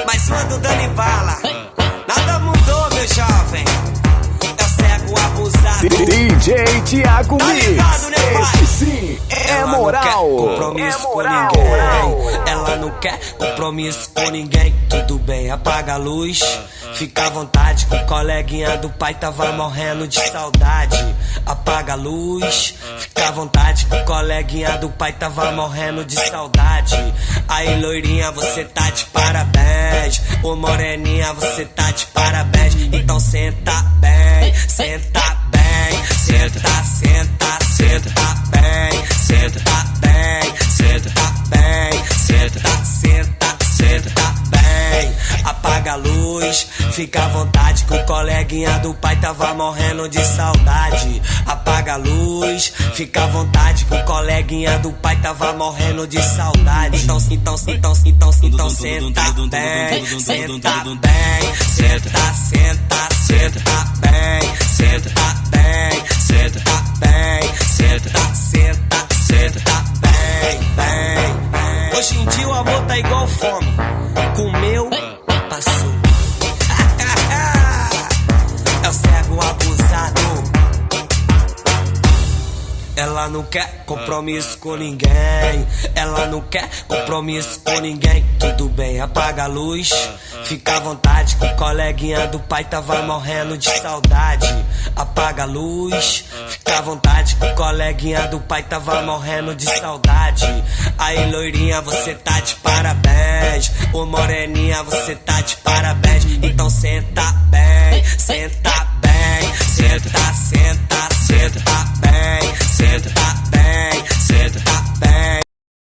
Mais uma do Dani Bala. Nada mudou, meu jovem. É o cego abusado. DJ Thiago Tá Mix. ligado, né, pai? Esse sim é moral. Não quer compromisso É moral. com ninguém. Ela não quer compromisso com ninguém. Tudo bem, apaga a luz. Fica à vontade, que o coleguinha do pai tava morrendo de saudade. Apaga a luz. Fica à vontade, que o coleguinha do pai tava morrendo de saudade. Aí, loirinha, você tá de parabéns. Ô, moreninha, você tá de parabéns. Então senta bem, senta bem. Senta, senta, senta bem. Senta bem, senta bem. Senta, senta, senta bem. Apaga a luz, fica à vontade, que o coleguinha do pai tava morrendo de saudade. Apaga a luz, fica à vontade, que o coleguinha do pai tava morrendo de saudade. Então senta bem, senta bem, senta, senta, senta bem, senta bem, senta bem, senta, senta, senta bem, bem. Hoje em dia o amor tá igual fome, comeu, passou. É o cego abusado. Ela não quer compromisso com ninguém. Ela não quer compromisso com ninguém. Tudo bem, apaga a luz. Fica à vontade, que o coleguinha do pai tava morrendo de saudade. Apaga a luz. Fica à vontade, que o coleguinha do pai tava morrendo de saudade. Aí, loirinha, você tá de parabéns. Ô, moreninha, você tá de parabéns. Então senta bem, senta bem. Senta, senta, senta bem. Senta bem, senta